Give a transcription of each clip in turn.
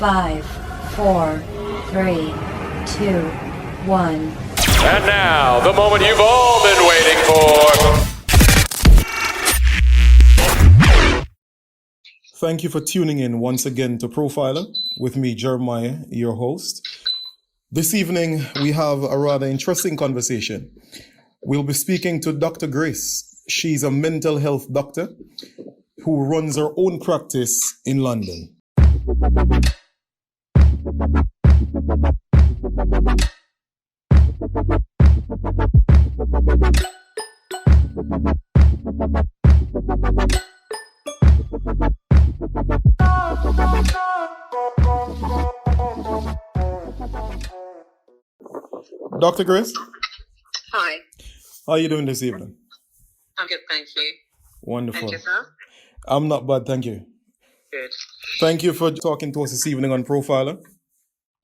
5, 4, 3, 2, 1. And now, the moment you've all been waiting for. Thank you for tuning in once again to Profiler with me, Jeremiah, your host. This evening, we have a rather interesting conversation. We'll be speaking to Dr. Grace. She's a mental health doctor who runs her own practice in London. Dr. Grace? Hi. How are you doing this evening? I'm good, thank you. Wonderful. And yourself? I'm not bad, thank you. Good. Thank you for talking to us this evening on Profiler.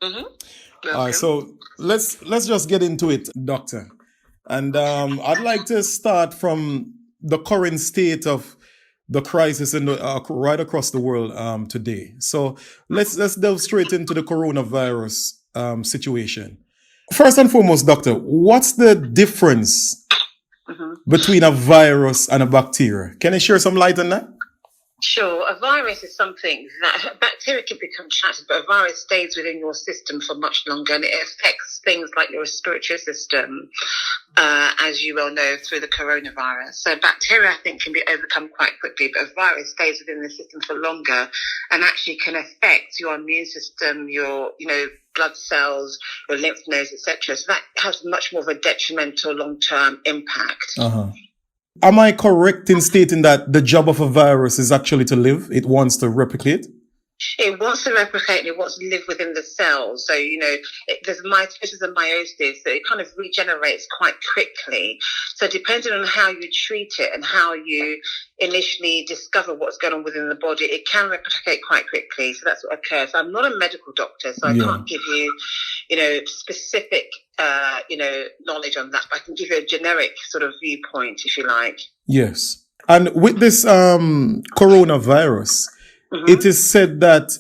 Mm-hmm. All right, so let's just get into it, Doctor. And I'd like to start from the current state of the crisis in right across the world today. So let's delve straight into the coronavirus situation. First and foremost, Doctor, what's the difference between a virus and a bacteria? Can you share some light on that? Sure. A virus is something that bacteria can be contracted, but a virus stays within your system for much longer, and it affects things like your respiratory system, as you well know, through the coronavirus. So bacteria, I think, can be overcome quite quickly, but a virus stays within the system for longer and actually can affect your immune system, your, blood cells, your lymph nodes, etc. So that has much more of a detrimental long-term impact. Am I correct in stating that the job of a virus is actually to live? It wants to replicate? It wants to replicate and it wants to live within the cells. So, there's mitosis and meiosis, so it kind of regenerates quite quickly. So depending on how you treat it and how you initially discover what's going on within the body, it can replicate quite quickly. So that's what occurs. I'm not a medical doctor, so I can't give you, specific, knowledge on that, but I can give you a generic sort of viewpoint, if you like. Yes. And with this coronavirus, it is said that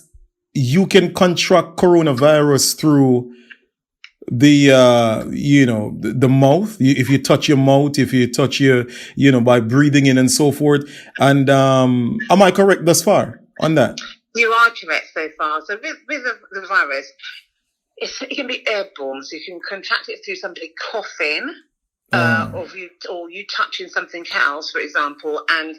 you can contract coronavirus through the, the mouth. If you touch your mouth, if you touch your, by breathing in and so forth. And am I correct thus far on that? You are correct so far. So with the virus, it can be airborne. So you can contract it through somebody coughing. Or you touching something else, for example, and,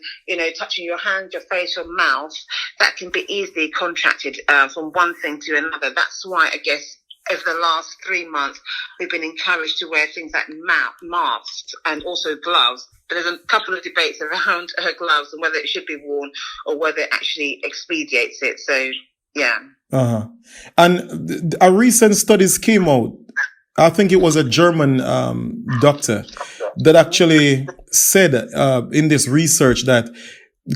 touching your hand, your face, your mouth, that can be easily contracted from one thing to another. That's why, I guess, over the last 3 months, we've been encouraged to wear things like masks and also gloves. But there's a couple of debates around gloves and whether it should be worn or whether it actually expedites it. So, yeah. And a recent studies came out. I think it was a German doctor that actually said in this research that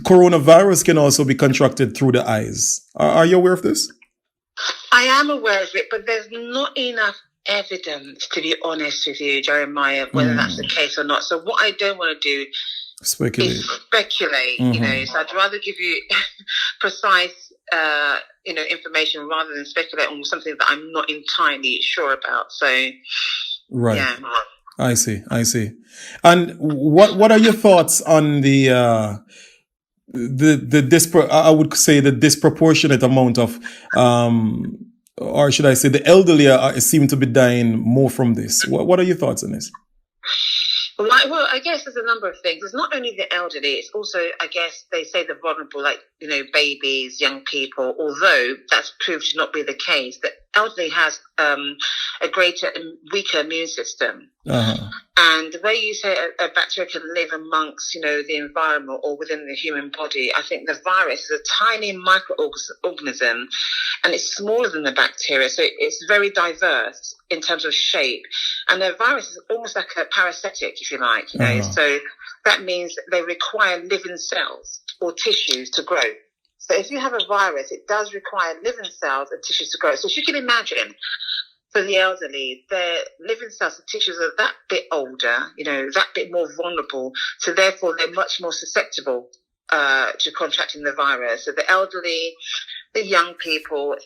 coronavirus can also be contracted through the eyes. Are you aware of this? I am aware of it, but there's not enough evidence, to be honest with you, Jeremiah, whether that's the case or not. So what I don't want to do is speculate. So I'd rather give you precise information rather than speculate on something that I'm not entirely sure about. So, right. Yeah. I see. And what are your thoughts on the disproportionate amount of, or should I say, the elderly seem to be dying more from this? What are your thoughts on this? Well, I guess there's a number of things. It's not only the elderly, it's also, I guess, they say the vulnerable, like, babies, young people, although that's proved to not be the case. The elderly has a greater and weaker immune system. And the way you say a bacteria can live amongst, the environment or within the human body, I think the virus is a tiny microorganism and it's smaller than the bacteria. So it's very diverse in terms of shape. And the virus is almost like a parasitic, if you like, So that means they require living cells or tissues to grow. So if you have a virus, it does require living cells and tissues to grow. So if you can imagine, for the elderly, their living cells and tissues are that bit older, that bit more vulnerable. So therefore, they're much more susceptible to contracting the virus. So the elderly, the young people,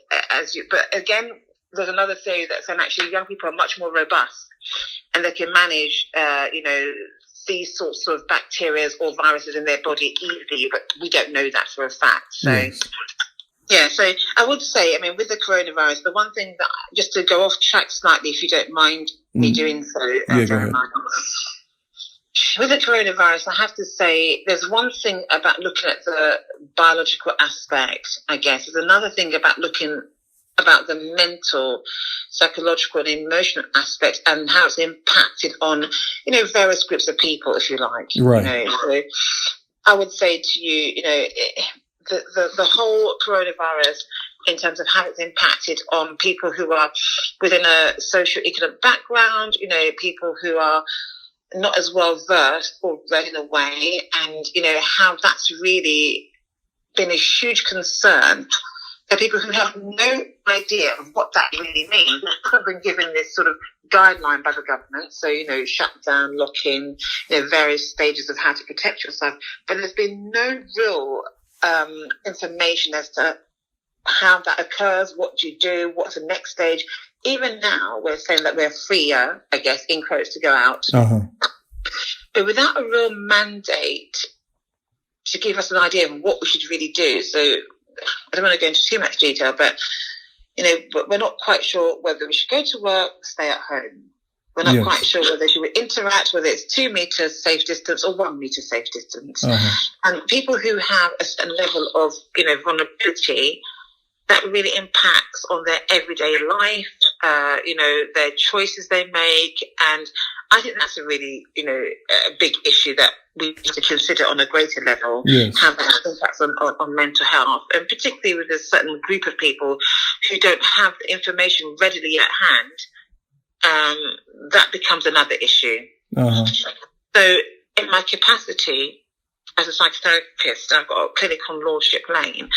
but again, there's another theory that saying actually young people are much more robust and they can manage, these sorts of bacteria or viruses in their body easily, but we don't know that for a fact. So, Yes. yeah, so I would say, I mean, with the coronavirus, the one thing that, just to go off track slightly, if you don't mind me doing so, Yeah, go ahead. with the coronavirus, I have to say there's one thing about looking at the biological aspect, I guess. There's another thing about looking about the mental, psychological and emotional aspect and how it's impacted on, various groups of people, if you like. Right. So I would say to you, the whole coronavirus in terms of how it's impacted on people who are within a socio-economic background, people who are not as well versed or read in a way, and, how that's really been a huge concern for people who have no idea of what that really means. They've been given this sort of guideline by the government, so, shut down, lock in, various stages of how to protect yourself, but there's been no real information as to how that occurs, what do you do, what's the next stage. Even now, we're saying that we're freer, I guess, in quotes, to go out. Uh-huh. But without a real mandate to give us an idea of what we should really do. So I don't want to go into too much detail, but, but we're not quite sure whether we should go to work, stay at home. We're not quite sure whether we should interact, whether it's 2 meters safe distance or 1 meter safe distance. Uh-huh. And people who have a certain level of, vulnerability, that really impacts on their everyday life, their choices they make. And I think that's a really, a big issue that we need to consider on a greater level, how that impacts on mental health, and particularly with a certain group of people who don't have the information readily at hand, that becomes another issue. Uh-huh. So in my capacity as a psychotherapist, I've got a clinic on Lordship Lane.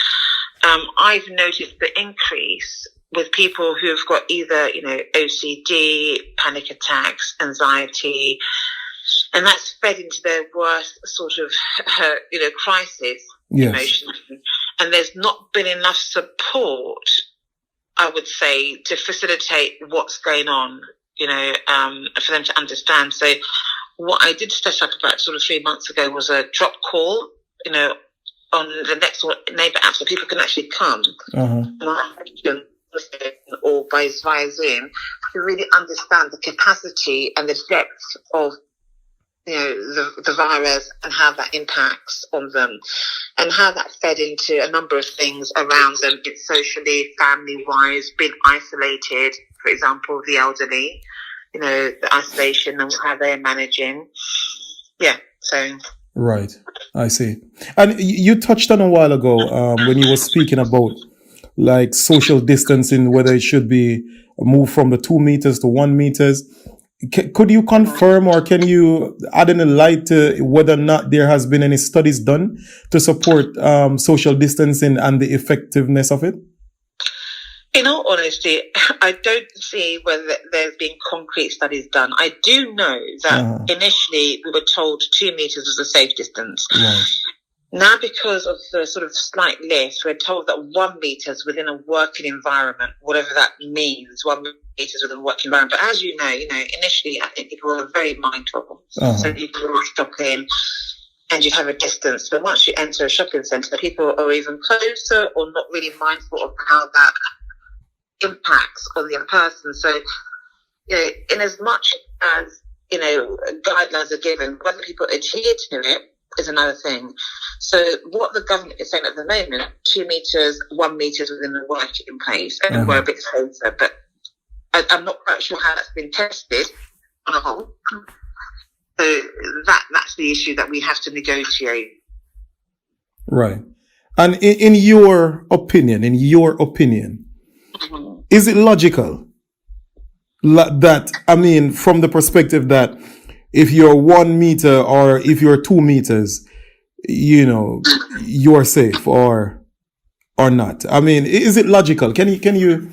I've noticed the increase with people who've got either, OCD, panic attacks, anxiety, and that's fed into their worst sort of, crisis emotion. And there's not been enough support, I would say, to facilitate what's going on, for them to understand. So what I did set up about sort of 3 months ago was a drop call, on the next neighbour app, so people can actually come or via Zoom to really understand the capacity and the depth of the virus and how that impacts on them, and how that fed into a number of things around them. It's socially, family-wise, being isolated, for example, the elderly, the isolation and how they're managing. Yeah, so. Right, I see. And you touched on a while ago when you were speaking about like social distancing, whether it should be moved from the 2 meters to 1 meters. Could you confirm, or can you add any light to whether or not there has been any studies done to support social distancing and the effectiveness of it? In all honesty, I don't see whether there's been concrete studies done. I do know that initially we were told 2 meters was a safe distance. Right. Now, because of the sort of slight lift, we're told that 1 meter is within a working environment, whatever that means, 1 meter is within a working environment. But as you know, initially I think people were very mindful. So people were stopping and you have a distance. But once you enter a shopping centre, people are even closer or not really mindful of how that impacts on the other person. So, in as much as, guidelines are given, whether people adhere to it is another thing. So what the government is saying at the moment, 2 meters, 1 meter is within the working place, and we're a bit safer, but I'm not quite sure how that's been tested on a whole. So that's the issue that we have to negotiate. Right. And in your opinion, is it logical that, from the perspective that if you're 1 meter or if you're 2 meters, you're safe or not? Is it logical? Can you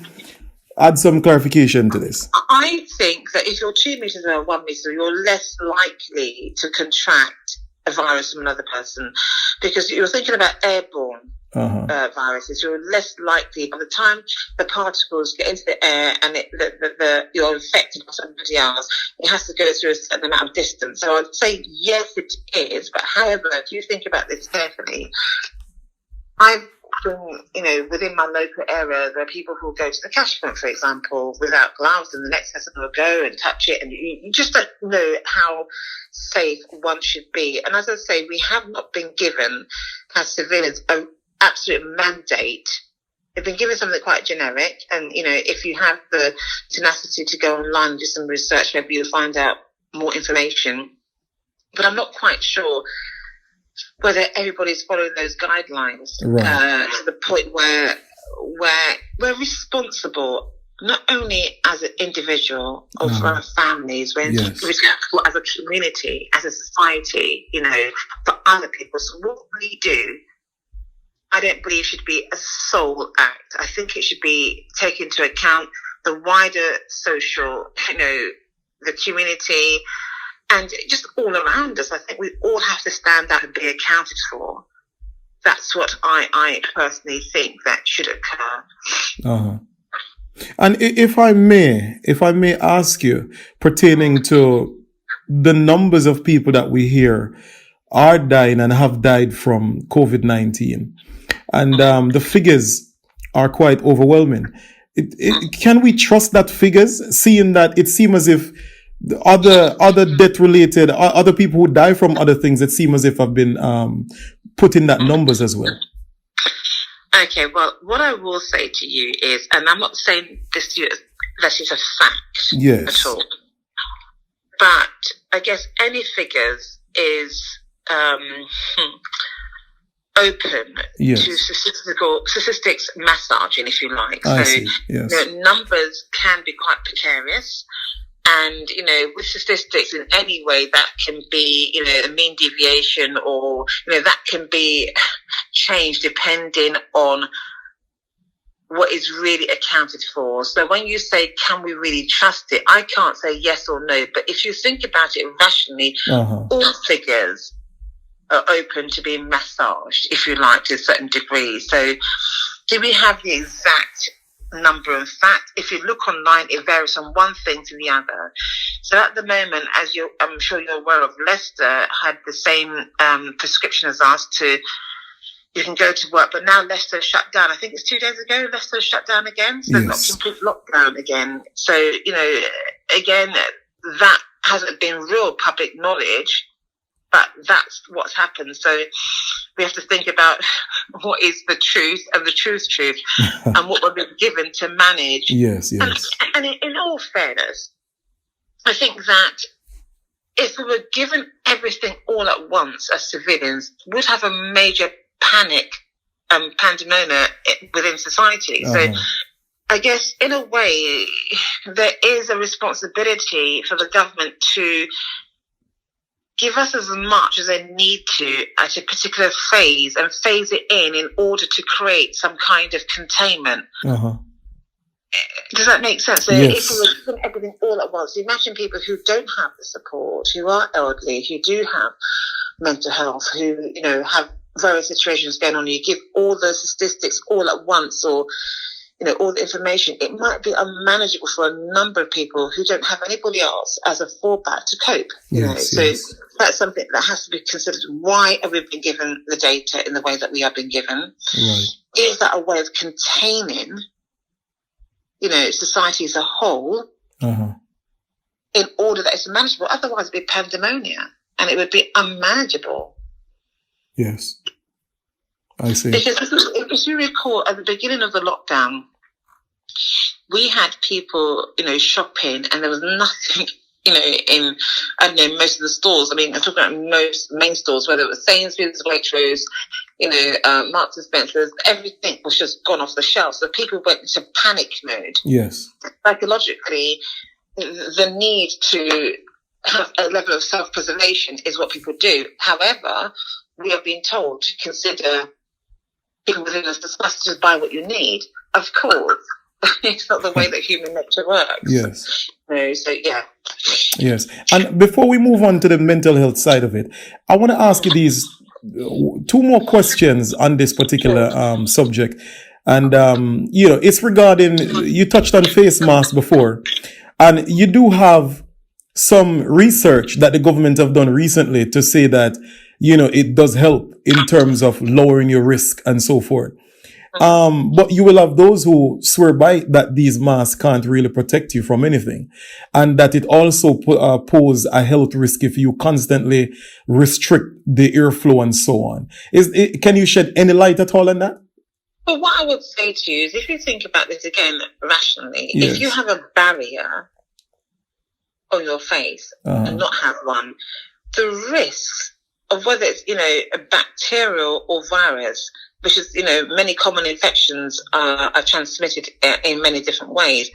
add some clarification to this? I think that if you're 2 meters or 1 meter, you're less likely to contract a virus from another person, because you're thinking about airborne viruses, you're less likely by the time the particles get into the air and you're infected by somebody else, it has to go through a certain amount of distance. So I'd say yes, it is. But however, if you think about this carefully, I've been, within my local area, there are people who will go to the cash point, for example, without gloves, and the next person will go and touch it, and you just don't know how safe one should be. And as I say, we have not been given, as civilians, an absolute mandate. They've been given something quite generic, and, if you have the tenacity to go online and do some research, maybe you'll find out more information. But I'm not quite sure whether everybody's following those guidelines to the point where we're responsible, not only as an individual or for our families, we're responsible as a community, as a society, for other people. So what we do, I don't believe should be a sole act. I think it should be taken into account the wider social, the community, and just all around us. I think we all have to stand up and be accounted for. That's what I personally think that should occur. And if I may ask you, pertaining to the numbers of people that we hear are dying and have died from COVID-19, and the figures are quite overwhelming. Can we trust that figures, seeing that it seems as if the other death related, other people who die from other things, it seems as if have been put in that numbers as well? Okay, well, what I will say to you is, and I'm not saying this to you that is a fact at all, but I guess any figures is open to statistics massaging, if you like. Numbers can be quite precarious. And, with statistics in any way, that can be, a mean deviation, or, that can be changed depending on what is really accounted for. So when you say, can we really trust it? I can't say yes or no. But if you think about it rationally, all figures are open to being massaged, if you like, to a certain degree. So do we have the exact number? In fact, if you look online, it varies from one thing to the other. So at the moment, as I'm sure you're aware of, Leicester had the same prescription as us you can go to work, but now Leicester shut down. I think it's 2 days ago, Leicester shut down again. So not complete lockdown again. So, again, that hasn't been real public knowledge, but that's what's happened. So we have to think about what is the truth and the truth, and what we've been given to manage. Yes. And in all fairness, I think that if we were given everything all at once as civilians, we'd have a major panic and pandemonium within society. So I guess in a way, there is a responsibility for the government to give us as much as they need to at a particular phase, and phase it in order to create some kind of containment. Does that make sense? So if we were doing everything all at once, imagine people who don't have the support, who are elderly, who do have mental health, who, have various situations going on. You give all the statistics all at once, or all the information, it might be unmanageable for a number of people who don't have anybody else as a fallback to cope. So that's something that has to be considered. Why have we been given the data in the way that we have been given? Right. Is that a way of containing, society as a whole, in order that it's manageable? Otherwise, it'd be pandemonium, and it would be unmanageable. Yes. I see. Because if you recall, at the beginning of the lockdown, we had people, shopping, and there was nothing, in, most of the stores. I mean, I'm talking about most main stores, whether it was Sainsbury's, Waitrose, Marks and Spencer's, everything was just gone off the shelf. So people went into panic mode. Yes. Psychologically, the need to have a level of self-preservation is what people do. However, we are being told to consider people within us to buy what you need. Of course, it's not the way that human nature works. Yes. So yeah. Yes. And before we move on to the mental health side of it, I want to ask you these two more questions on this particular subject. And, it's regarding, you touched on face masks before, and you do have some research that the government have done recently to say that, it does help in terms of lowering your risk and so forth. But you will have those who swear by that these masks can't really protect you from anything, and that it also pose a health risk if you constantly restrict the airflow and so on. Can you shed any light at all on that? Well, what I would say to you is, if you think about this again rationally, Yes. if you have a barrier on your face and not have one, the risks of whether it's, a bacterial or virus, which is, many common infections are transmitted in many different ways.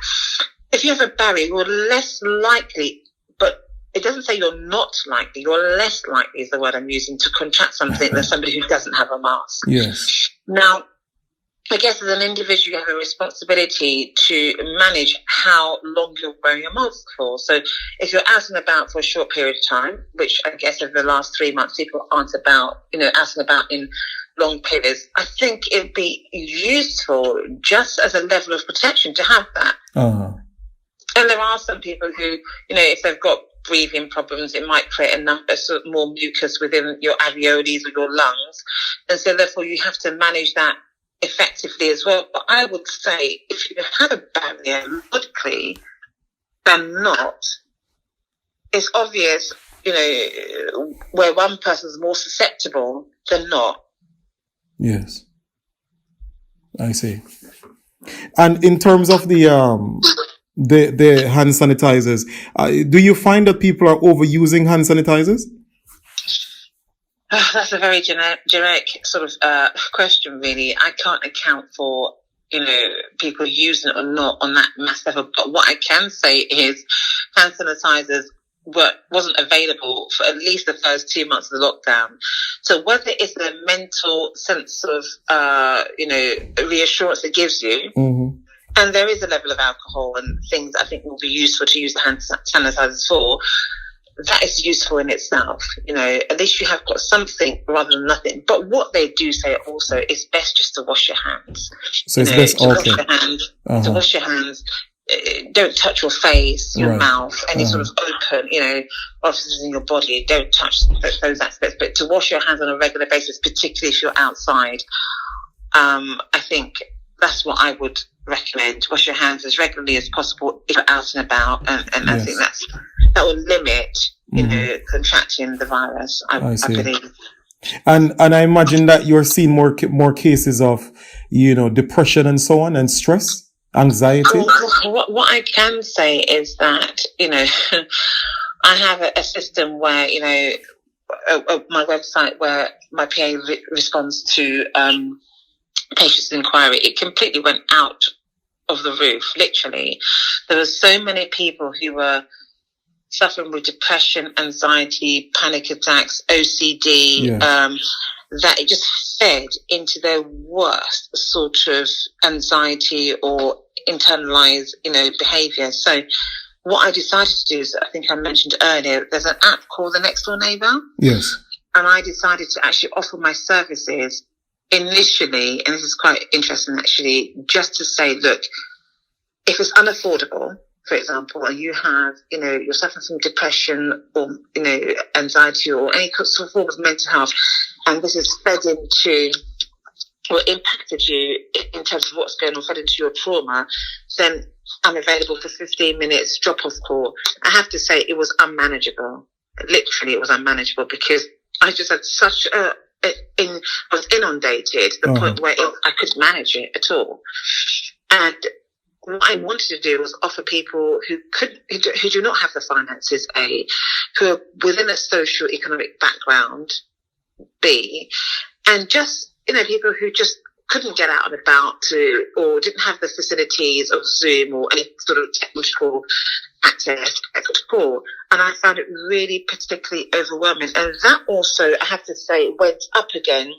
If you have a barrier, you're less likely, but it doesn't say you're not likely, you're less likely is the word I'm using, to contract something than somebody who doesn't have a mask. Yes. Now, I guess as an individual, you have a responsibility to manage how long you're wearing a mask for. So if you're out and about for a short period of time, which I guess over the last 3 months, people aren't out and about in long periods, I think it'd be useful just as a level of protection to have that. Uh-huh. And there are some people who, if they've got breathing problems, it might create more mucus within your alveoli or your lungs. And so therefore you have to manage that effectively as well. But I would say if you have a barrier, logically, than not, it's obvious, where one person's more susceptible than not. Yes. I see. And in terms of the hand sanitizers, do you find that people are overusing hand sanitizers? That's a very generic sort of question, really. I can't account for, people using it or not on that mass level. But what I can say is hand sanitizers wasn't available for at least the first 2 months of the lockdown. So whether it's the mental sense of, reassurance it gives you, Mm-hmm. and there is a level of alcohol and things I think will be useful to use the hand sanitizers for, that is useful in itself. At least you have got something rather than nothing. But what they do say also is best just to wash your hands. So it's best to wash okay. your hands. To wash your hands. Don't touch your face, your Right. mouth, any sort of open, orifices in your body. Don't touch those aspects. But to wash your hands on a regular basis, particularly if you're outside, I think that's what I would recommend. Wash your hands as regularly as possible if you're out and about, and I Yes. think that will limit, contracting the virus. I see. believe. And I imagine that you're seeing more cases of, depression and so on, and stress, anxiety. What I can say is that, I have a system where, my website where my PA responds to patients' inquiry. It completely went out of the roof, literally. There were so many people who were suffering with depression, anxiety, panic attacks, OCD, Yes. that it just fed into their worst sort of anxiety or internalized, behavior. So what I decided to do is, I think I mentioned earlier, there's an app called The Next Door Neighbor. Yes. And I decided to actually offer my services initially, and this is quite interesting actually, just to say, look, if it's unaffordable, for example, and you have, you're suffering from depression or, anxiety or any sort of form of mental health, and this is fed into or impacted you in terms of what's going on, fed into your trauma, then I'm available for 15 minutes drop-off call. I have to say it was unmanageable. Literally, it was unmanageable because I just had such I was inundated to the point where I couldn't manage it at all. And what I wanted to do was offer people who do not have the finances, A, who are within a social economic background, B, and just, people who just couldn't get out and about or didn't have the facilities of Zoom or any sort of technical access at all. And I found it really particularly overwhelming. And that also, I have to say, went up again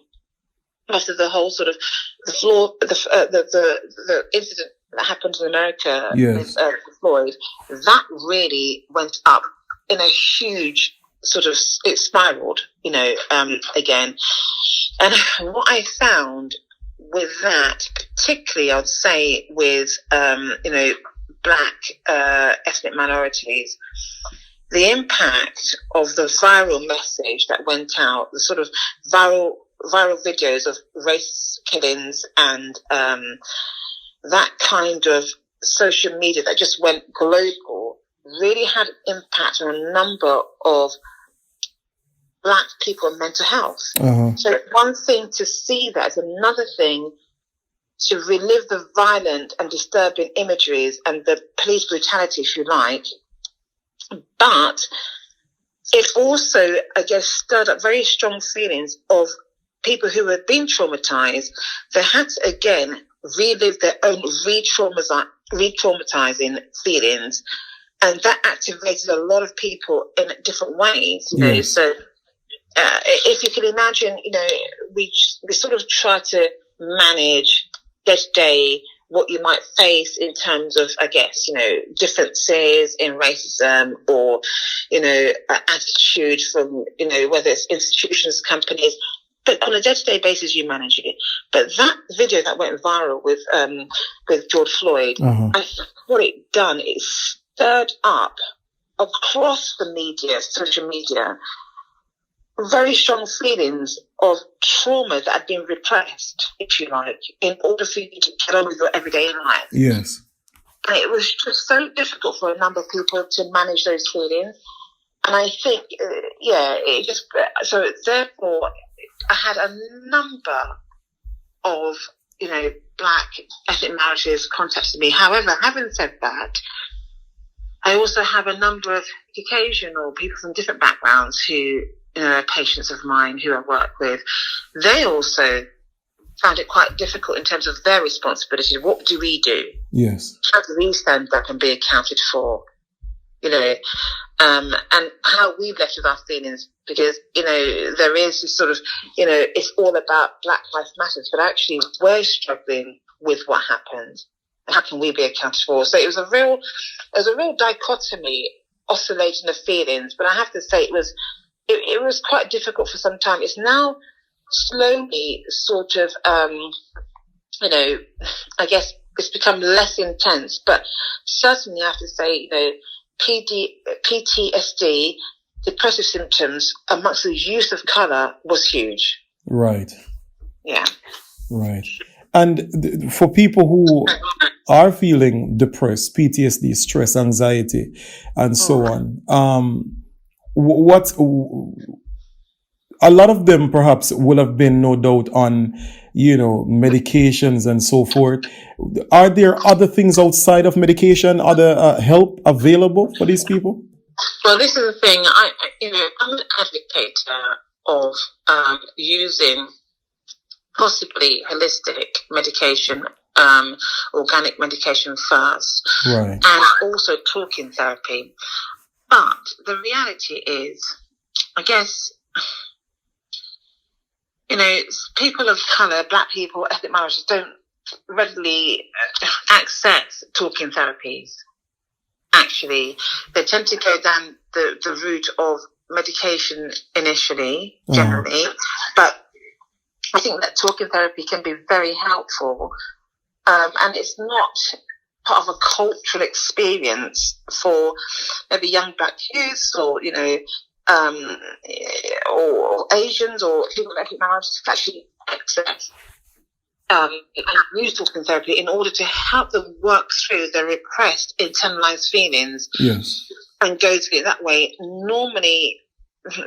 after the whole sort of the incident that happened in America with Floyd. That really went up in a huge it spiraled, again. And what I found with that, particularly I'd say with, black ethnic minorities, the impact of the viral message that went out, the sort of viral videos of race killings and that kind of social media that just went global really had an impact on a number of black people and mental health. Uh-huh. So one thing to see that is another thing to relive the violent and disturbing imageries and the police brutality, if you like. But it also, I guess, stirred up very strong feelings of people who had been traumatized. They had to, again, relive their own re-traumatizing feelings. And that activated a lot of people in different ways, Yes. So if you can imagine, we sort of try to manage day to day what you might face in terms of, I guess, differences in racism or, attitude from, whether it's institutions, companies, but on a day-to-day basis, you manage it. But that video that went viral with George Floyd, Uh-huh. I think what it done, it stirred up across the media, social media, very strong feelings of trauma that had been repressed, if you like, in order for you to get on with your everyday life. Yes. And it was just so difficult for a number of people to manage those feelings. And I think, so therefore, I had a number of, black ethnic minorities contacted me. However, having said that, I also have a number of Caucasian or people from different backgrounds who, patients of mine who I work with. They also found it quite difficult in terms of their responsibility. What do we do? Yes. How do we stand up and be accounted for? And how we've left with our feelings, because, there is this sort of, it's all about Black Lives Matter, but actually we're struggling with what happened. How can we be accounted for? So it was a real dichotomy, oscillating of feelings, but I have to say it was quite difficult for some time. It's now slowly sort of, I guess it's become less intense, but certainly I have to say, PTSD, depressive symptoms amongst the youth of color was huge. Right. Yeah. Right. And for people who are feeling depressed, PTSD, stress, anxiety, and so on, a lot of them perhaps will have been, no doubt, on, medications and so forth. Are there other things outside of medication, other help available for these people? Well, this is the thing. I'm an advocate of using possibly holistic medication, organic medication first, Right. and also talking therapy. But the reality is, I guess, people of colour, black people, ethnic minorities don't readily access talking therapies. Actually, they tend to go down the route of medication initially, generally, but I think that talking therapy can be very helpful, and it's not part of a cultural experience for maybe young black youths or, or Asians or people with ethnic minorities to actually access and use talking therapy in order to help them work through their repressed, internalized feelings. Yes. And go through it that way. Normally,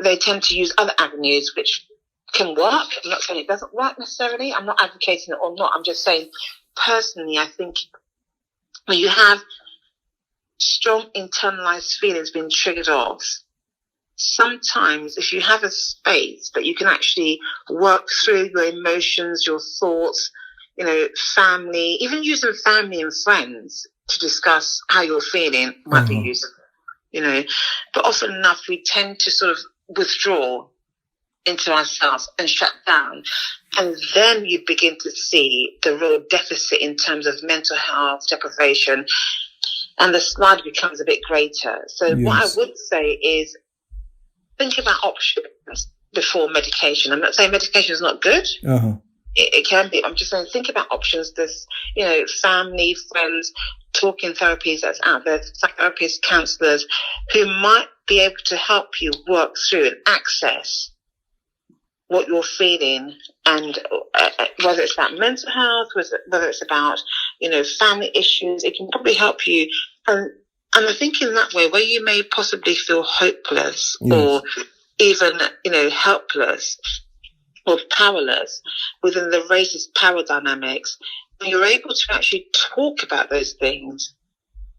they tend to use other avenues which can work. I'm not saying it doesn't work necessarily. I'm not advocating it or not. I'm just saying, personally, I think when you have strong internalized feelings being triggered off, sometimes if you have a space that you can actually work through your emotions, your thoughts, family, even using family and friends to discuss how you're feeling might be useful, but often enough we tend to sort of withdraw into ourselves and shut down. And then you begin to see the real deficit in terms of mental health, deprivation, and the slide becomes a bit greater. So What I would say is, think about options before medication. I'm not saying medication is not good. It can be. I'm just saying, think about options. There's, family, friends, talking therapies that's out there, psychotherapists, counselors who might be able to help you work through and access what you're feeling, and whether it's about mental health, whether it's about, family issues, it can probably help you. And I think in that way, where you may possibly feel hopeless or even, helpless or powerless within the racist power dynamics, when you're able to actually talk about those things,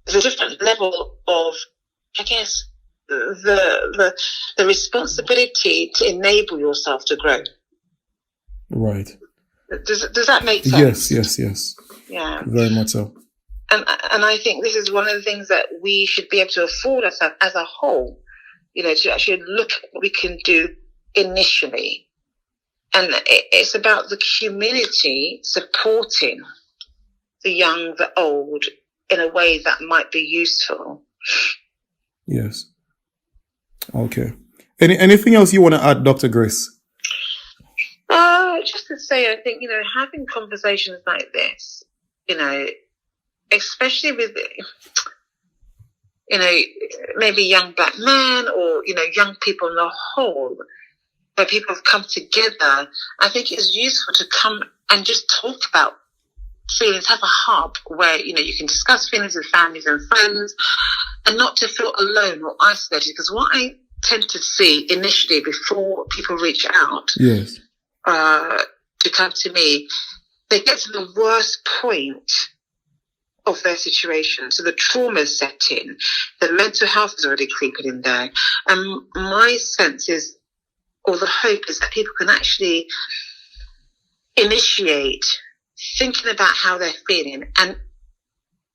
there's a different level of, I guess, the responsibility to enable yourself to grow. Right. Does that make sense? Yes. Yeah. Very much so. And I think this is one of the things that we should be able to afford ourselves as a whole, to actually look at what we can do initially. And it's about the community supporting the young, the old, in a way that might be useful. Yes. Okay. Anything else you want to add, Dr. Grace? Just to say, I think, having conversations like this, especially with, maybe young black men or, young people in the whole, where people have come together, I think it's useful to come and just talk about feelings, have a hub where, you can discuss feelings with families and friends and not to feel alone or isolated. Because what I tend to see initially before people reach out to come to me, they get to the worst point of their situation. So the trauma's set in, the mental health is already creeping in there. And my sense is, or the hope is, that people can actually initiate thinking about how they're feeling and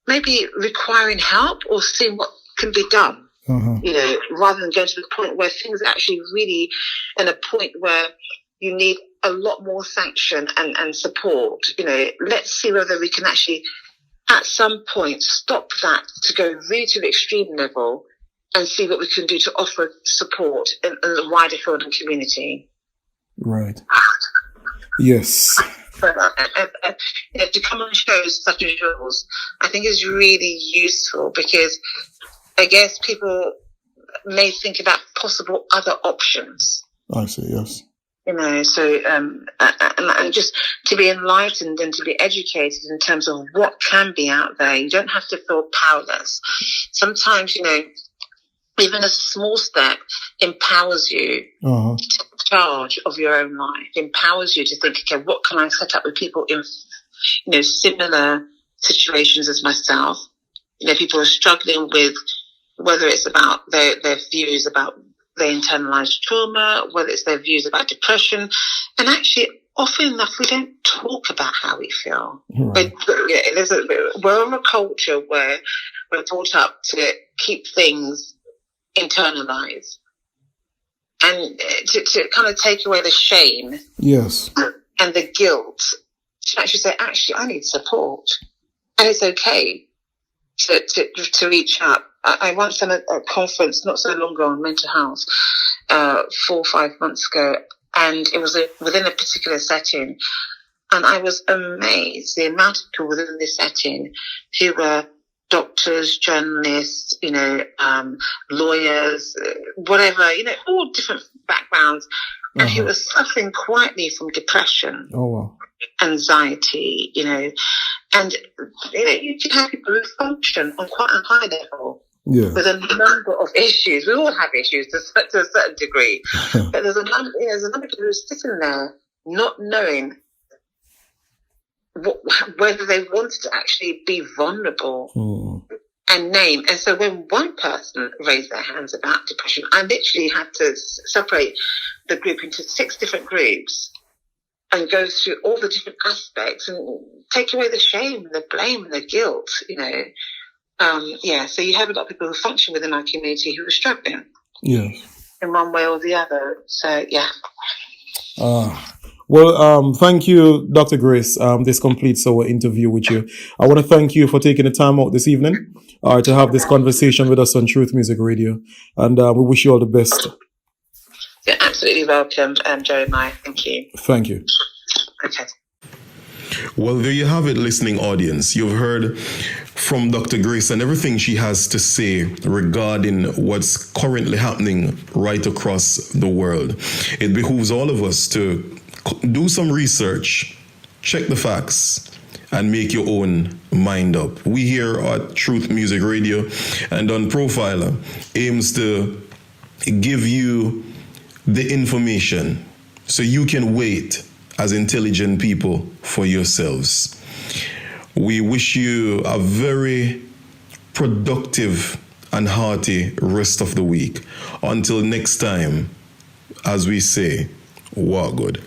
maybe requiring help or seeing what can be done, rather than going to the point where things are actually really in a point where you need a lot more sanction and support. Let's see whether we can actually, at some point, stop that to go really to the extreme level and see what we can do to offer support in the wider field and community. Right. Yes. But, to come on shows such as yours, I think is really useful, because I guess people may think about possible other options. I see, yes. So and just to be enlightened and to be educated in terms of what can be out there. You don't have to feel powerless. Sometimes, even a small step empowers you to take charge of your own life, empowers you to think, okay, what can I set up with people in, similar situations as myself? People are struggling with, whether it's about their views about their internalized trauma, whether it's their views about depression. And actually, often enough, we don't talk about how we feel. Right. We're in a culture where we're brought up to keep things internalized and to kind of take away the shame and the guilt, to actually say, I need support, and it's okay to reach out. I once done a conference not so long ago on mental health 4 or 5 months ago, and it was within a particular setting, and I was amazed the amount of people within this setting who were doctors, journalists, lawyers, whatever, all different backgrounds, and who were suffering quietly from depression, anxiety, and, you can have people who function on quite a high level with a number of issues. We all have issues to a certain degree, but there's a number of people who are sitting there not knowing whether they wanted to actually be vulnerable and name. And so when one person raised their hands about depression, I literally had to separate the group into 6 different groups and go through all the different aspects and take away the shame, the blame, and the guilt, So you have a lot of people who function within our community who are struggling. Yes. In one way or the other. So, yeah. Thank you, Dr. Grace. This completes our interview with you. I want to thank you for taking the time out this evening to have this conversation with us on Truth Music Radio. And we wish you all the best. You're absolutely welcome, Jeremiah. Thank you. Thank you. Okay. Well, there you have it, listening audience. You've heard from Dr. Grace and everything she has to say regarding what's currently happening right across the world. It behooves all of us to do some research, check the facts, and make your own mind up. We here at Truth Music Radio and on Profiler aims to give you the information so you can wait as intelligent people for yourselves. We wish you a very productive and hearty rest of the week. Until next time, as we say, walk good.